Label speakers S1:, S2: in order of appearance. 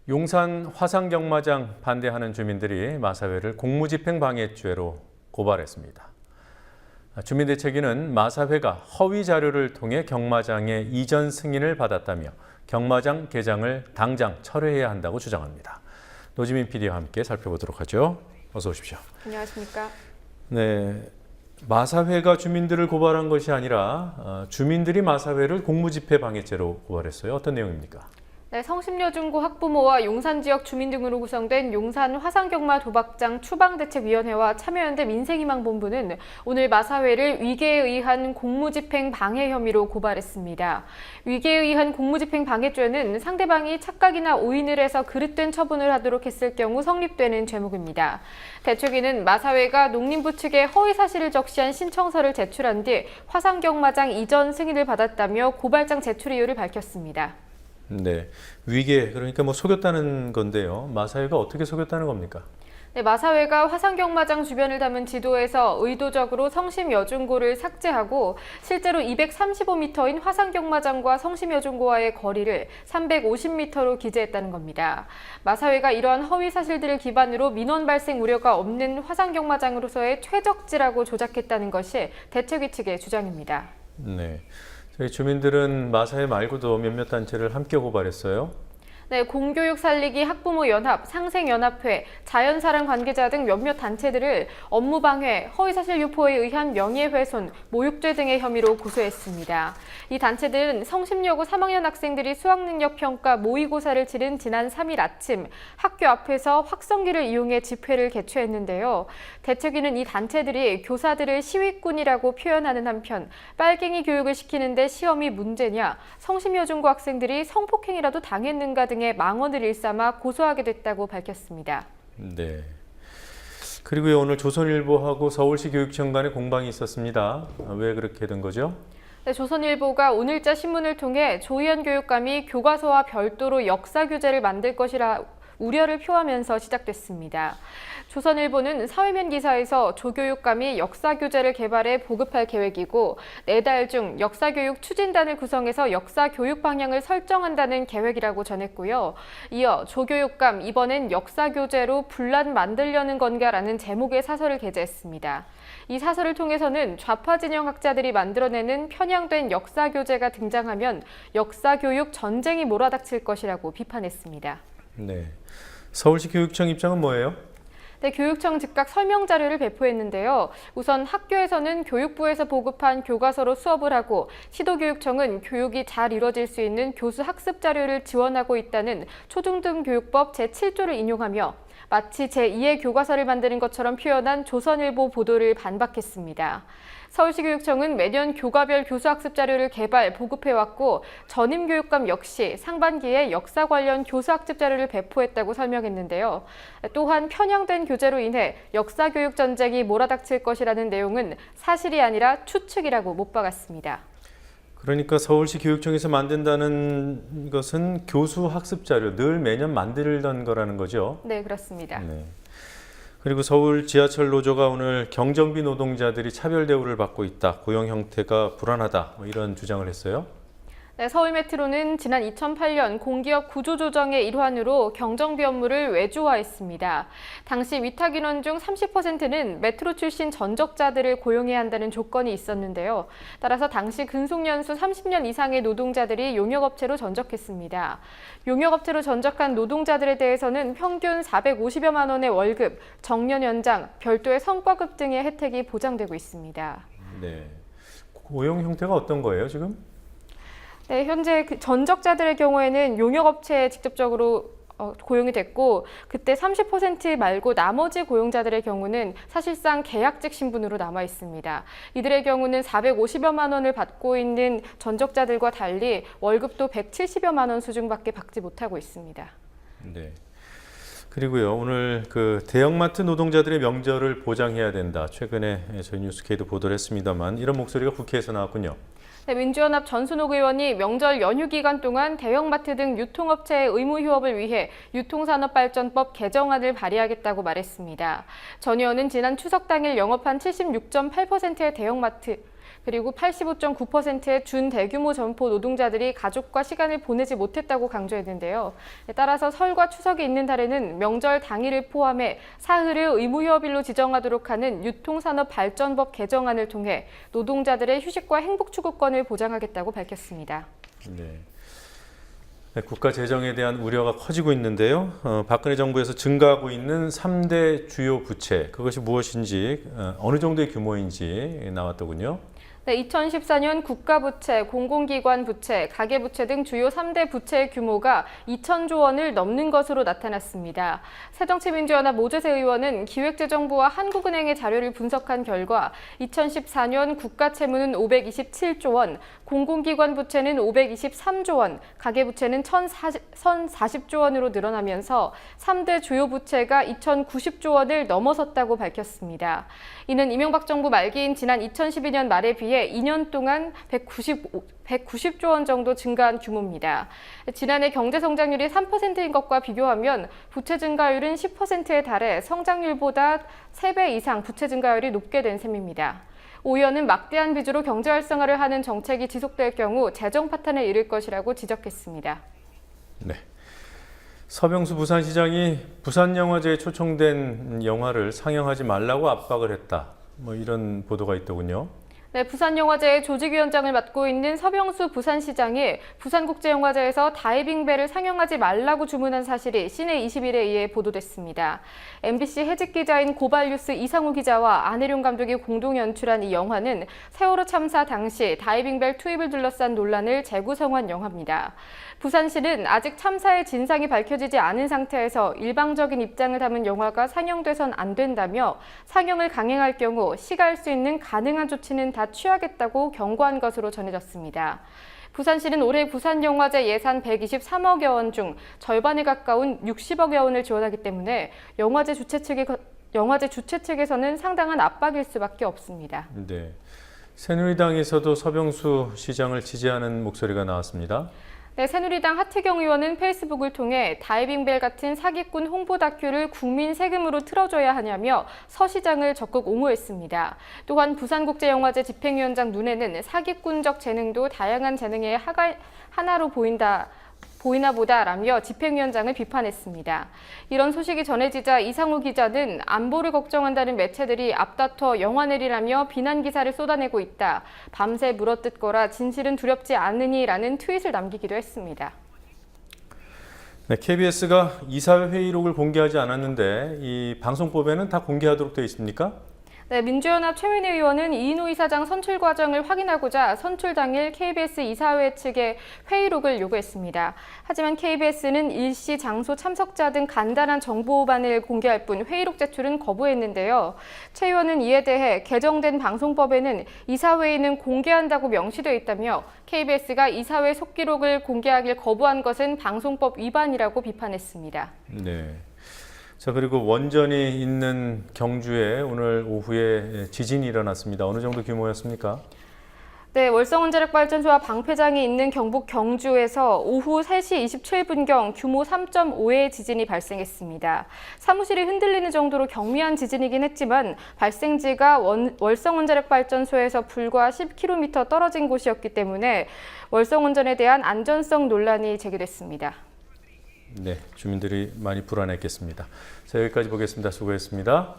S1: 용산 화상경마장 반대하는 주민들이 마사회를 공무집행방해죄로 고발했습니다. 주민대책위는 마사회가 허위 자료를 통해 경마장의 이전 승인을 받았다며 경마장 개장을 당장 철회해야 한다고 주장합니다. 노지민 PD와 함께 살펴보도록 하죠. 어서 오십시오.
S2: 안녕하십니까?
S1: 네, 마사회가 주민들을 고발한 것이 아니라 주민들이 마사회를 공무집행방해죄로 고발했어요. 어떤 내용입니까?
S2: 네, 성심여중고 학부모와 용산 지역 주민 등으로 구성된 용산 화상경마 도박장 추방대책위원회와 참여연대 민생희망본부는 오늘 마사회를 위계에 의한 공무집행 방해 혐의로 고발했습니다. 위계에 의한 공무집행 방해죄는 상대방이 착각이나 오인을 해서 그릇된 처분을 하도록 했을 경우 성립되는 죄목입니다. 대책위는 마사회가 농림부 측에 허위 사실을 적시한 신청서를 제출한 뒤 화상경마장 이전 승인을 받았다며 고발장 제출 이유를 밝혔습니다.
S1: 네, 위계, 그러니까 속였다는 건데요. 마사회가 어떻게 속였다는 겁니까?
S2: 네, 마사회가 화상경마장 주변을 담은 지도에서 의도적으로 성심여중고를 삭제하고 실제로 235m인 화상경마장과 성심여중고와의 거리를 350m로 기재했다는 겁니다. 마사회가 이러한 허위 사실들을 기반으로 민원 발생 우려가 없는 화상경마장으로서의 최적지라고 조작했다는 것이 대책위 측의 주장입니다.
S1: 네. 저희 주민들은 마사회 말고도 몇몇 단체를 함께 고발했어요.
S2: 네, 공교육 살리기 학부모연합, 상생연합회, 자연사랑 관계자 등 몇몇 단체들을 업무방해, 허위사실 유포에 의한 명예훼손, 모욕죄 등의 혐의로 고소했습니다. 이 단체들은 성심여고 3학년 학생들이 수학능력평가 모의고사를 치른 지난 3일 아침 학교 앞에서 확성기를 이용해 집회를 개최했는데요. 대책위는 이 단체들이 교사들을 시위꾼이라고 표현하는 한편 빨갱이 교육을 시키는데 시험이 문제냐, 성심여중고 학생들이 성폭행이라도 당했는가 등 망언을 일삼아 고소하게 됐다고 밝혔습니다.
S1: 네. 그리고 오늘 조선일보하고 서울시 교육청 간에 공방이 있었습니다. 왜 그렇게 된 거죠?
S2: 네, 조선일보가 오늘자 신문을 통해 조희연 교육감이 교과서와 별도로 역사 교재를 만들 것이라 우려를 표하면서 시작됐습니다. 조선일보는 사회면 기사에서 조 교육감이 역사 교재를 개발해 보급할 계획이고 4달 중 역사교육 추진단을 구성해서 역사 교육 방향을 설정한다는 계획이라고 전했고요. 이어 조 교육감 이번엔 역사 교재로 분란 만들려는 건가라는 제목의 사설을 게재했습니다. 이 사설을 통해서는 좌파 진영 학자들이 만들어내는 편향된 역사 교재가 등장하면 역사 교육 전쟁이 몰아닥칠 것이라고 비판했습니다.
S1: 네. 서울시 교육청 입장은 뭐예요?
S2: 네, 교육청 즉각 설명 자료를 배포했는데요. 우선 학교에서는 교육부에서 보급한 교과서로 수업을 하고 시도교육청은 교육이 잘 이뤄질 수 있는 교수 학습 자료를 지원하고 있다는 초중등교육법 제7조를 인용하며 마치 제2의 교과서를 만드는 것처럼 표현한 조선일보 보도를 반박했습니다. 서울시교육청은 매년 교과별 교수학습 자료를 개발, 보급해왔고 전임교육감 역시 상반기에 역사 관련 교수학습 자료를 배포했다고 설명했는데요. 또한 편향된 교재로 인해 역사교육 전쟁이 몰아닥칠 것이라는 내용은 사실이 아니라 추측이라고 못 박았습니다.
S1: 그러니까 서울시 교육청에서 만든다는 것은 교수 학습 자료, 늘 매년 만들던 거라는 거죠?
S2: 네, 그렇습니다.
S1: 네. 그리고 서울 지하철 노조가 오늘 경정비 노동자들이 차별 대우를 받고 있다, 고용 형태가 불안하다, 이런 주장을 했어요.
S2: 네, 서울메트로는 지난 2008년 공기업 구조조정의 일환으로 경정비 업무를 외주화했습니다. 당시 위탁 인원 중 30%는 메트로 출신 전적자들을 고용해야 한다는 조건이 있었는데요. 따라서 당시 근속연수 30년 이상의 노동자들이 용역업체로 전적했습니다. 용역업체로 전적한 노동자들에 대해서는 평균 450여만 원의 월급, 정년 연장, 별도의 성과급 등의 혜택이 보장되고 있습니다.
S1: 네. 고용 형태가 어떤 거예요, 지금?
S2: 네, 현재 전적자들의 경우에는 용역업체에 직접적으로 고용이 됐고 그때 30% 말고 나머지 고용자들의 경우는 사실상 계약직 신분으로 남아 있습니다. 이들의 경우는 450여만 원을 받고 있는 전적자들과 달리 월급도 170여만 원 수준밖에 받지 못하고 있습니다.
S1: 네. 그리고요, 오늘 대형마트 노동자들의 명절을 보장해야 된다. 최근에 저희 뉴스케이도 보도를 했습니다만 이런 목소리가 국회에서 나왔군요.
S2: 네, 민주연합 전순옥 의원이 명절 연휴 기간 동안 대형마트 등 유통업체의 의무 휴업을 위해 유통산업발전법 개정안을 발의하겠다고 말했습니다. 전 의원은 지난 추석 당일 영업한 76.8%의 대형마트 그리고 85.9%의 준대규모 점포 노동자들이 가족과 시간을 보내지 못했다고 강조했는데요. 따라서 설과 추석이 있는 달에는 명절 당일을 포함해 사흘을 의무휴업일로 지정하도록 하는 유통산업발전법 개정안을 통해 노동자들의 휴식과 행복 추구권을 보장하겠다고 밝혔습니다.
S1: 네. 네, 국가 재정에 대한 우려가 커지고 있는데요. 박근혜 정부에서 증가하고 있는 3대 주요 부채, 그것이 무엇인지, 어느 정도의 규모인지 나왔더군요.
S2: 네, 2014년 국가부채, 공공기관 부채, 가계부채 등 주요 3대 부채의 규모가 2,000조 원을 넘는 것으로 나타났습니다. 새정치민주연합 모재세 의원은 기획재정부와 한국은행의 자료를 분석한 결과 2014년 국가채무는 527조 원, 공공기관 부채는 523조 원, 가계부채는 1,040조 원으로 늘어나면서 3대 주요 부채가 2,090조 원을 넘어섰다고 밝혔습니다. 이는 이명박 정부 말기인 지난 2012년 말에 비해 2년 동안 190조 원 정도 증가한 규모입니다. 지난해 경제성장률이 3%인 것과 비교하면 부채 증가율은 10%에 달해 성장률보다 3배 이상 부채 증가율이 높게 된 셈입니다. 오 의원은 막대한 비주로 경제 활성화를 하는 정책이 지속될 경우 재정 파탄에 이를 것이라고 지적했습니다.
S1: 네. 서병수 부산시장이 부산영화제에 초청된 영화를 상영하지 말라고 압박을 했다. 이런 보도가 있더군요.
S2: 네, 부산영화제의 조직위원장을 맡고 있는 서병수 부산시장이 부산국제영화제에서 다이빙배를 상영하지 말라고 주문한 사실이 시내21에 의해 보도됐습니다. MBC 해직 기자인 고발뉴스 이상우 기자와 안혜룡 감독이 공동 연출한 이 영화는 세월호 참사 당시 다이빙벨 투입을 둘러싼 논란을 재구성한 영화입니다. 부산시는 아직 참사의 진상이 밝혀지지 않은 상태에서 일방적인 입장을 담은 영화가 상영돼선 안 된다며 상영을 강행할 경우 시가 할 수 있는 가능한 조치는 다 취하겠다고 경고한 것으로 전해졌습니다. 부산시는 올해 부산영화제 예산 123억여 원 중 절반에 가까운 60억여 원을 지원하기 때문에 영화제 주최 측에서는 상당한 압박일 수밖에 없습니다.
S1: 네. 새누리당에서도 서병수 시장을 지지하는 목소리가 나왔습니다.
S2: 네, 새누리당 하태경 의원은 페이스북을 통해 다이빙벨 같은 사기꾼 홍보 다큐를 국민 세금으로 틀어줘야 하냐며 서 시장을 적극 옹호했습니다. 또한 부산국제영화제 집행위원장 눈에는 사기꾼적 재능도 다양한 재능의 하나로 보이나 보다라며 집행위원장을 비판했습니다. 이런 소식이 전해지자 이상우 기자는 안보를 걱정한다는 매체들이 앞다퉈 영화 내리라며 비난 기사를 쏟아내고 있다. 밤새 물어뜯거라 진실은 두렵지 않으니라는 트윗을 남기기도 했습니다.
S1: 네, KBS가 이사회 회의록을 공개하지 않았는데 이 방송법에는 다 공개하도록 되어 있습니까?
S2: 네, 민주연합 최민희 의원은 이인호 이사장 선출 과정을 확인하고자 선출 당일 KBS 이사회 측에 회의록을 요구했습니다. 하지만 KBS는 일시, 장소, 참석자 등 간단한 정보만을 공개할 뿐 회의록 제출은 거부했는데요. 최 의원은 이에 대해 개정된 방송법에는 이사회의는 공개한다고 명시되어 있다며 KBS가 이사회 속기록을 공개하길 거부한 것은 방송법 위반이라고 비판했습니다.
S1: 네. 자, 그리고 원전이 있는 경주에 오늘 오후에 지진이 일어났습니다. 어느 정도 규모였습니까?
S2: 네, 월성원자력발전소와 방패장이 있는 경북 경주에서 오후 3시 27분경 규모 3.5의 지진이 발생했습니다. 사무실이 흔들리는 정도로 경미한 지진이긴 했지만 발생지가 월성원자력발전소에서 불과 10km 떨어진 곳이었기 때문에 월성원전에 대한 안전성 논란이 제기됐습니다.
S1: 네, 주민들이 많이 불안했겠습니다. 자, 여기까지 보겠습니다. 수고했습니다.